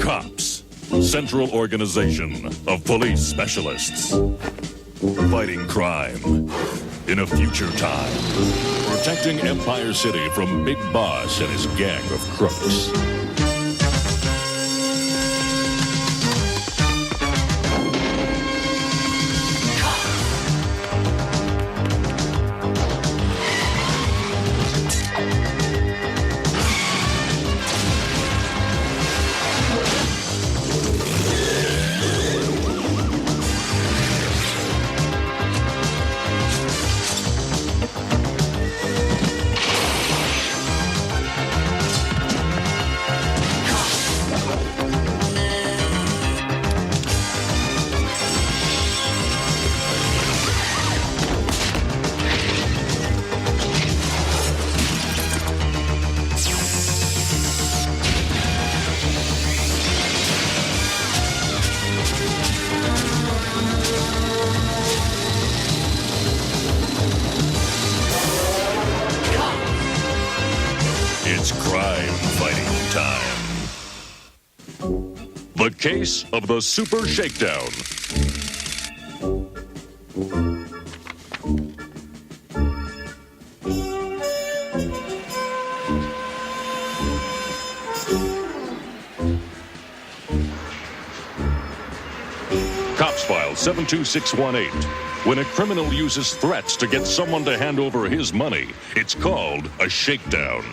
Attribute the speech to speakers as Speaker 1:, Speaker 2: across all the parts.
Speaker 1: C.O.P.S, Central Organization of Police Specialists. Fighting crime in a future time. Protecting Empire City from Big Boss and his gang of crooks. It's crime fighting time. The case of the Super Shakedown. C.O.P.S File 72618. When a criminal uses threats to get someone to hand over his money, it's called a shakedown.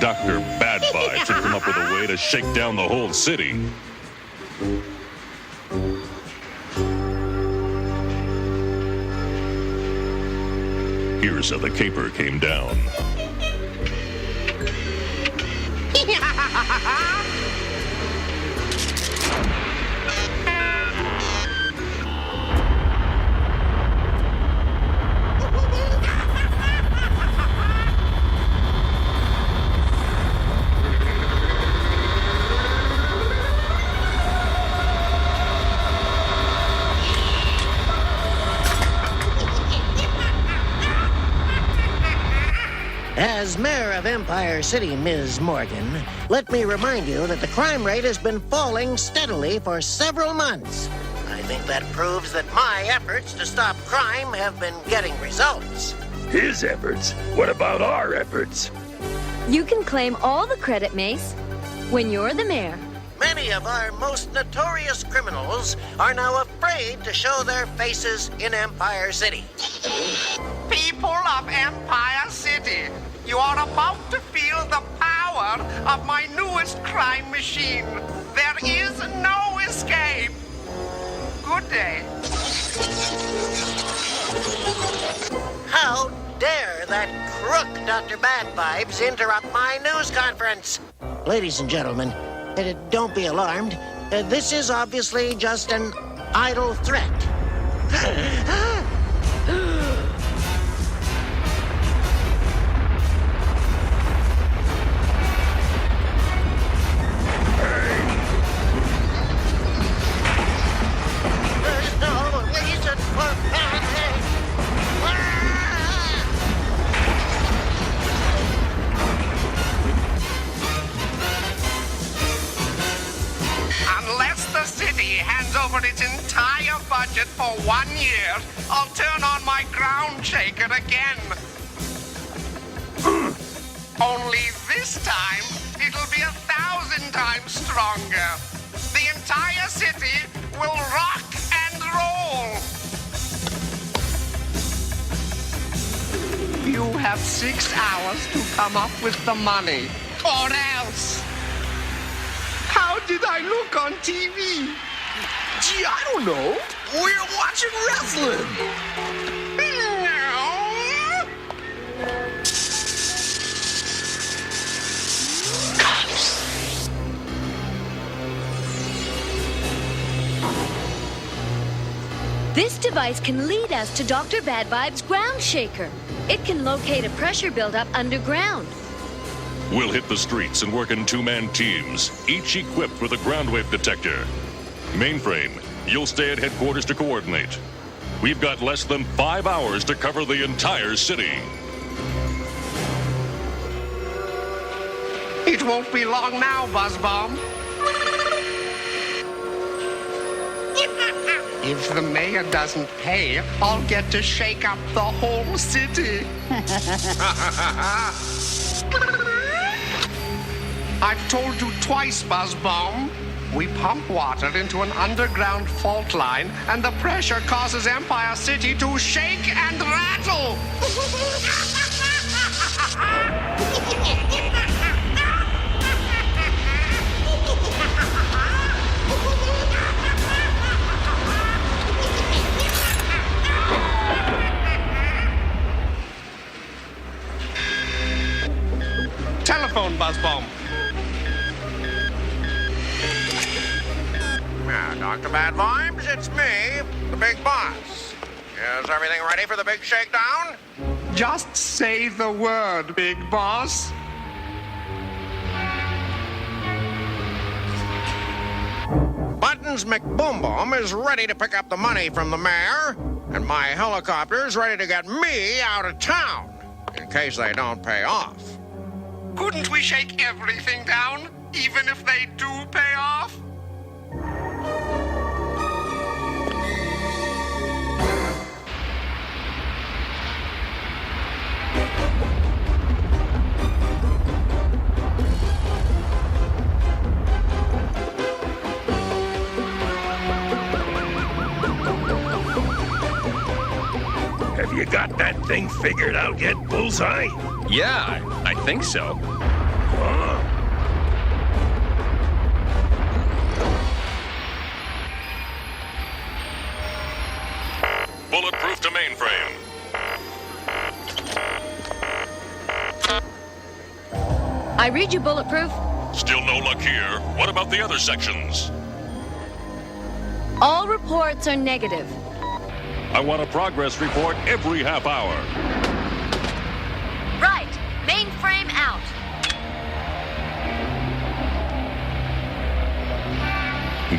Speaker 1: Dr. BadVibes had come up with a way to shake down the whole city. Here's how the caper came down.
Speaker 2: As mayor of Empire City, Ms. Morgan, let me remind you that the crime rate has been falling steadily for several months. I think that proves that my efforts to stop crime have been getting results.
Speaker 3: His efforts? What about our efforts?
Speaker 4: You can claim all the credit, Mace, when you're the mayor.
Speaker 2: Many of our most notorious criminals are now afraid to show their faces in Empire City.
Speaker 5: People of Empire City, you are about to feel the power of my newest crime machine. There is no escape. Good day.
Speaker 2: How dare that crook, Dr. BadVibes, interrupt my news conference? Ladies and gentlemen, don't be alarmed. This is obviously just an idle threat.
Speaker 5: Over its entire budget for 1 year, I'll turn on my ground shaker again. Only this time, it'll be 1,000 times stronger. The entire city will rock and roll. You have 6 hours to come up with the money, or else. How did I look on TV?
Speaker 3: Gee, I don't know. We're watching wrestling.
Speaker 4: This device can lead us to Dr. BadVibes' ground shaker. It can locate a pressure buildup underground.
Speaker 1: We'll hit the streets and work in two-man teams, each equipped with a ground wave detector. Mainframe, you'll stay at headquarters to coordinate. We've got less than 5 hours to cover the entire city.
Speaker 5: It won't be long now, Buzzbomb. If the mayor doesn't pay, I'll get to shake up the whole city. I've told you twice, Buzzbomb. We pump water into an underground fault line, and the pressure causes Empire City to shake and rattle. Telephone, Buzzbomb.
Speaker 6: Dr. BadVibes, it's me, the big boss. Is everything ready for the big shakedown?
Speaker 5: Just say the word, big boss.
Speaker 6: Buttons McBoom-Boom is ready to pick up the money from the mayor, and my helicopter's ready to get me out of town, in case they don't pay off.
Speaker 5: Couldn't we shake everything down, even if they do pay off?
Speaker 7: Have you got that thing figured out yet, Bullseye?
Speaker 3: Yeah, I think so.
Speaker 1: Bulletproof to mainframe.
Speaker 4: I read you, Bulletproof.
Speaker 1: Still no luck here. What about the other sections?
Speaker 4: All reports are negative.
Speaker 1: I want a progress report every half hour.
Speaker 4: Right. Mainframe out.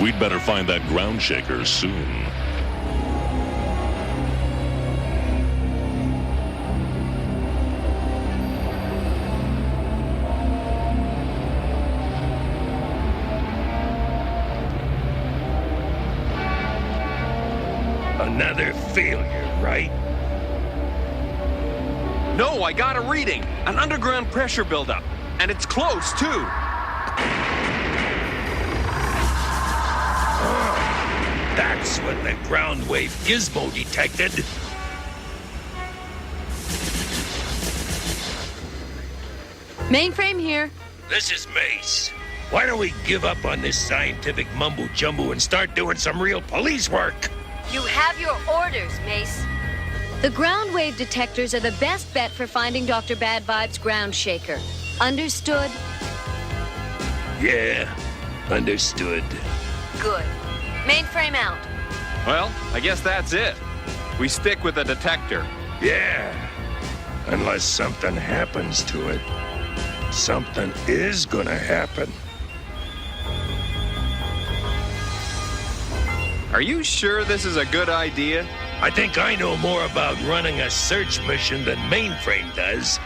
Speaker 1: We'd better find that ground shaker soon.
Speaker 7: Another failure, right?
Speaker 3: No, I got a reading. An underground pressure buildup. And it's close, too.
Speaker 7: That's what the ground wave gizmo detected.
Speaker 4: Mainframe here.
Speaker 7: This is Mace. Why don't we give up on this scientific mumbo-jumbo and start doing some real police work?
Speaker 4: You have your orders, Mace. The ground wave detectors are the best bet for finding Dr. BadVibes' ground shaker. Understood?
Speaker 7: Yeah, understood.
Speaker 4: Good. Mainframe out.
Speaker 3: Well, I guess that's it. We stick with the detector.
Speaker 7: Yeah, unless something happens to it. Something is gonna happen.
Speaker 3: Are you sure this is a good idea?
Speaker 7: I think I know more about running a search mission than Mainframe does.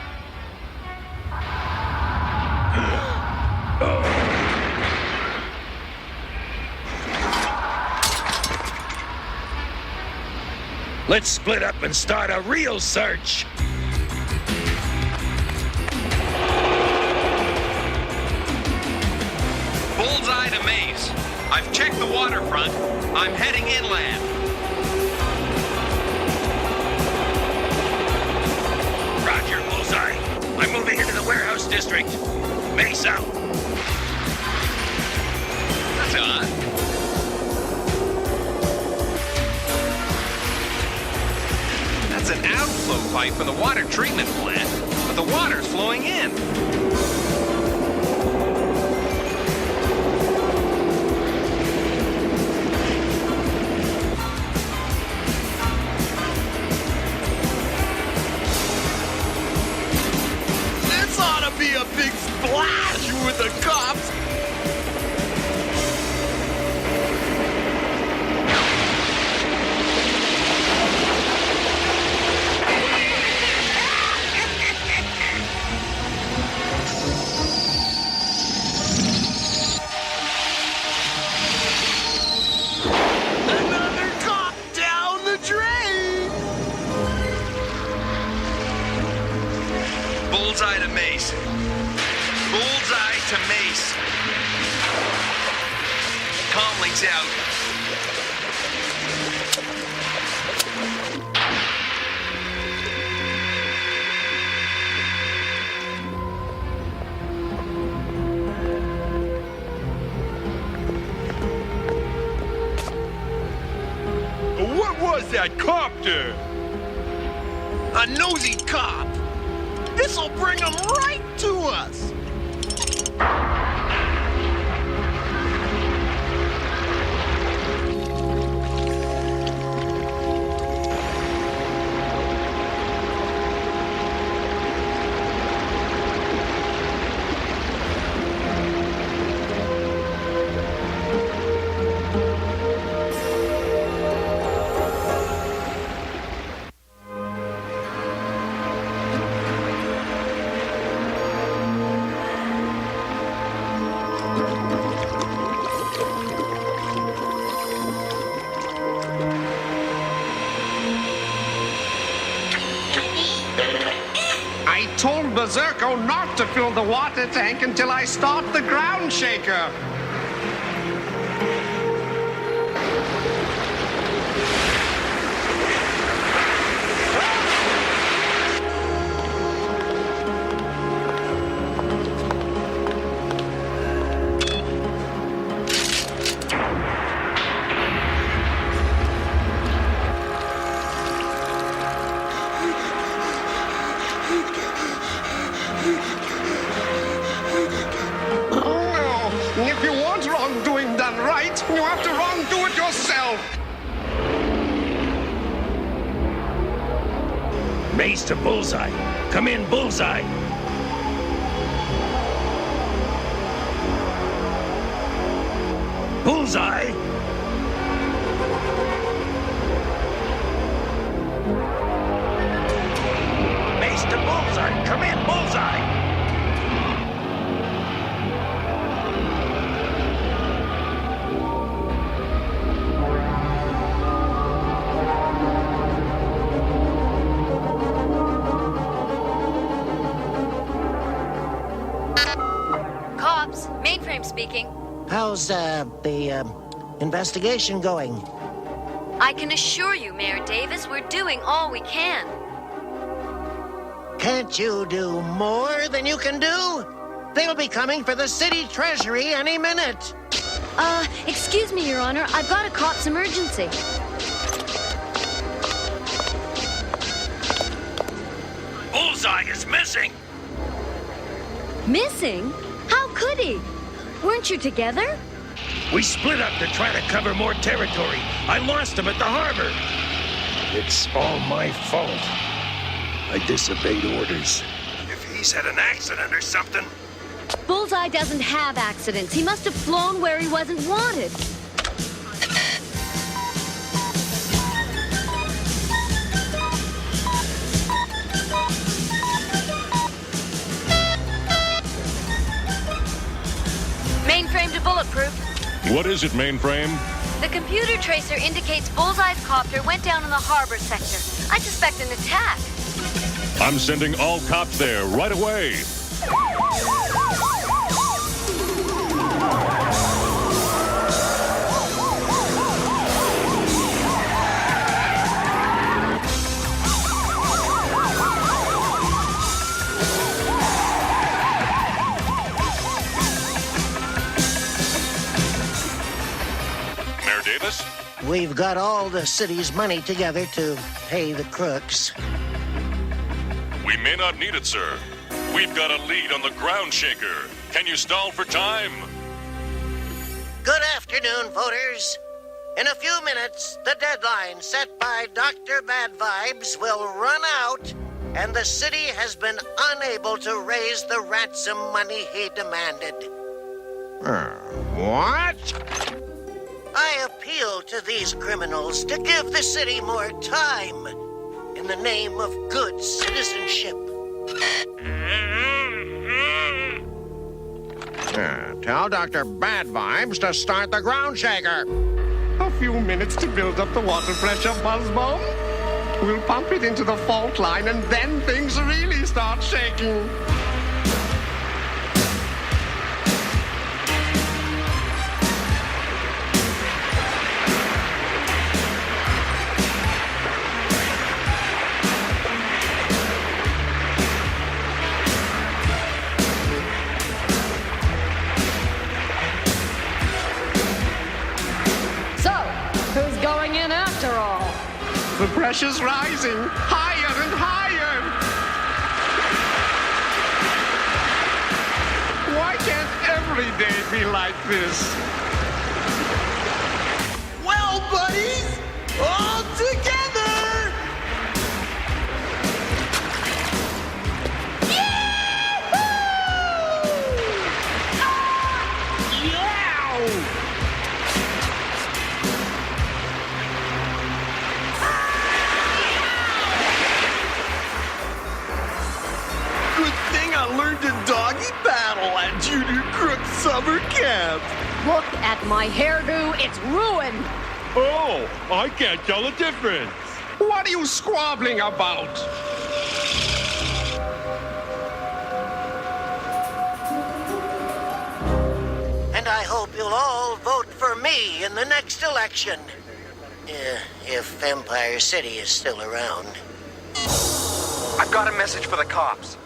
Speaker 7: Let's split up and start a real search.
Speaker 3: Bullseye to Mace. I've checked the waterfront. I'm heading inland.
Speaker 7: Roger, Bullseye. I'm moving into the warehouse district. Mace out.
Speaker 3: That's odd. That's an outflow pipe from the water treatment plant, but the water's flowing in.
Speaker 5: This ought to be a big splash with the cops.
Speaker 3: Mace. Comlinks out.
Speaker 7: What was that copter?
Speaker 3: A nosy cop. This'll bring him right to us.
Speaker 5: I told Berserko not to fill the water tank until I start the ground shaker. If you want wrongdoing done right, you have to wrongdo it yourself.
Speaker 7: Mace to Bullseye. Come in, Bullseye. Bullseye! Mace to Bullseye. Come in, Bullseye.
Speaker 4: C.O.P.S, mainframe speaking.
Speaker 2: How's the investigation going?
Speaker 4: I can assure you, Mayor Davis, we're doing all we can.
Speaker 2: Can't you do more than you can do? They'll be coming for the city treasury any minute.
Speaker 4: Excuse me, Your Honor. I've got a C.O.P.S emergency.
Speaker 7: Bullseye is missing.
Speaker 4: Missing? How could he? Weren't you together?
Speaker 7: We split up to try to cover more territory. I lost him at the harbor. It's all my fault. I disobeyed orders. If he's had an accident or something...
Speaker 4: Bullseye doesn't have accidents. He must have flown where he wasn't wanted. Mainframe to bulletproof.
Speaker 1: What is it, mainframe?
Speaker 4: The computer tracer indicates Bullseye's copter went down in the harbor sector. I suspect an attack.
Speaker 1: I'm sending all cops there right away. Mayor Davis?
Speaker 2: We've got all the city's money together to pay the crooks.
Speaker 1: We may not need it, sir. We've got a lead on the ground shaker. Can you stall for time?
Speaker 2: Good afternoon, voters. In a few minutes, the deadline set by Dr. BadVibes will run out, and the city has been unable to raise the ransom money he demanded.
Speaker 6: What?
Speaker 2: I appeal to these criminals to give the city more time in the name of good citizenship.
Speaker 6: Tell Dr. BadVibes to start the ground shaker.
Speaker 5: A few minutes to build up the water pressure, Buzzbomb. We'll pump it into the fault line, and then things really start shaking. The pressure's rising, higher and higher. Why can't every day be like this?
Speaker 8: Well, buddies, all together! Good thing I learned to doggy paddle at Junior Crooks summer camp.
Speaker 4: Look at my hairdo. It's ruined.
Speaker 7: Oh, I can't tell the difference.
Speaker 5: What are you squabbling about?
Speaker 2: And I hope you'll all vote for me in the next election. If Empire City is still around.
Speaker 3: I've got a message for the cops.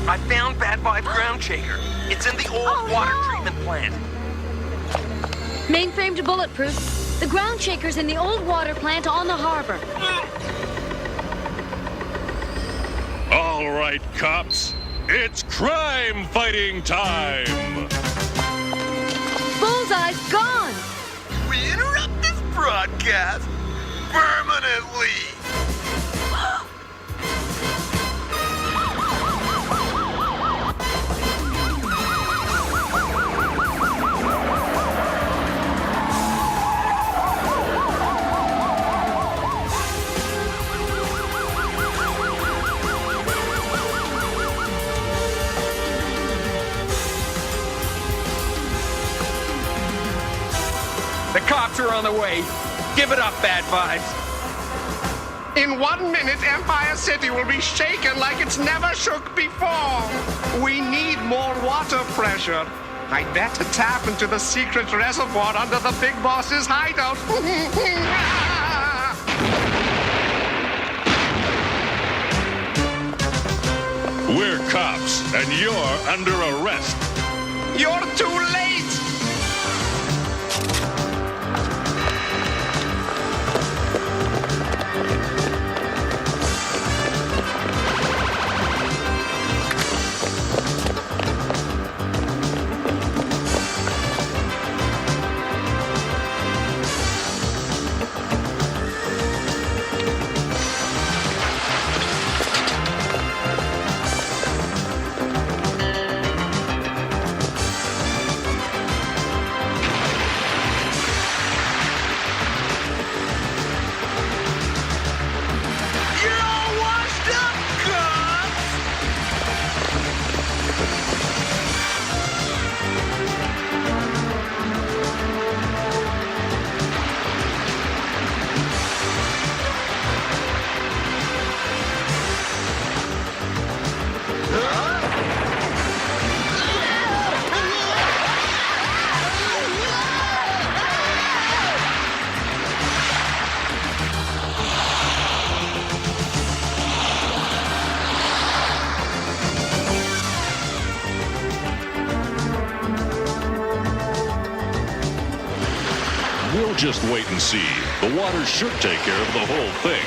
Speaker 3: I found BadVibes ground shaker. It's in the old water treatment plant.
Speaker 4: Mainframe to bulletproof. The ground shaker's in the old water plant on the harbor.
Speaker 1: All right, cops. It's crime fighting time.
Speaker 4: Bullseye's gone.
Speaker 8: We interrupt this broadcast permanently.
Speaker 3: The cops are on the way. Give it up, BadVibes.
Speaker 5: In 1 minute, Empire City will be shaken like it's never shook before. We need more water pressure. I'd better tap into the secret reservoir under the big boss's hideout.
Speaker 1: We're cops, and you're under arrest.
Speaker 5: You're too late.
Speaker 1: We'll just wait and see. The water should take care of the whole thing.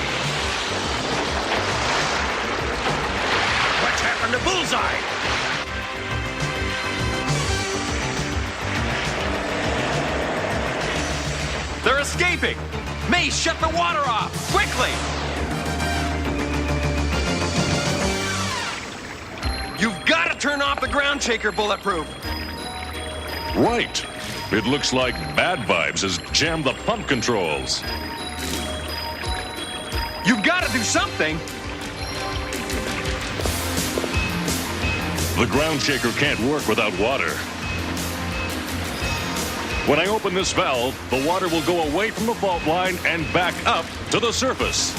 Speaker 7: What's happened to Bullseye?
Speaker 3: They're escaping. Mace, shut the water off. Quickly. You've got to turn off the ground shaker, Bulletproof.
Speaker 1: Right. It looks like BadVibes has jammed the pump controls.
Speaker 3: You've got to do something.
Speaker 1: The ground shaker can't work without water. When I open this valve, the water will go away from the fault line and back up to the surface.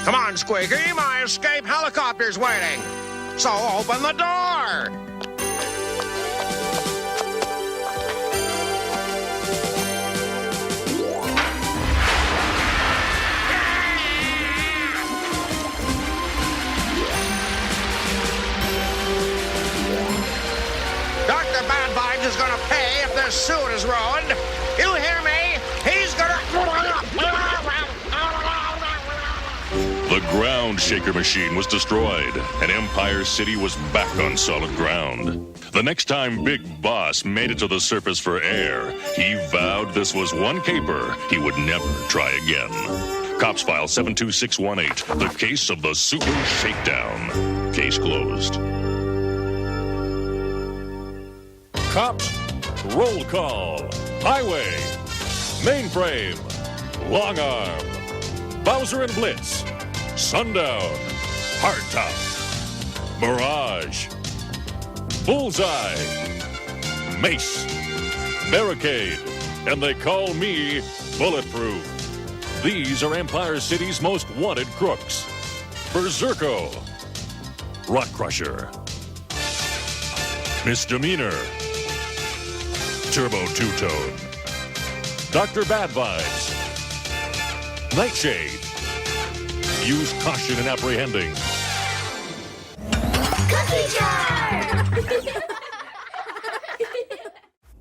Speaker 6: Come on, Squeaky, my escape helicopter's waiting. So open the door. this suit is ruined. You hear me? He's gonna...
Speaker 1: The ground shaker machine was destroyed, and Empire City was back on solid ground. The next time Big Boss made it to the surface for air, he vowed this was one caper he would never try again. Cops File 72618, the case of the Super Shakedown. Case closed. Cops, roll call. Highway, mainframe, long arm, Bowser and Blitz, Sundown, Hardtop, Mirage, Bullseye, Mace, Barricade, and they call me Bulletproof. These are Empire City's most wanted crooks. Berserko, Rock Crusher, Misdemeanor, Turbo Two-Tone, Dr. BadVibes, Nightshade. Use caution in apprehending.
Speaker 9: Cookie jar!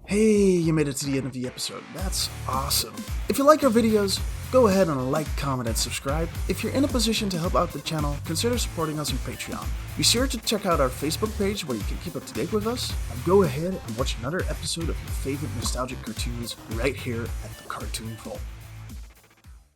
Speaker 10: Hey, you made it to the end of the episode. That's awesome. If you like our videos, go ahead and like, comment, and subscribe. If you're in a position to help out the channel, consider supporting us on Patreon. Be sure to check out our Facebook page where you can keep up to date with us, and go ahead and watch another episode of your favorite nostalgic cartoons right here at the Cartoon Vault.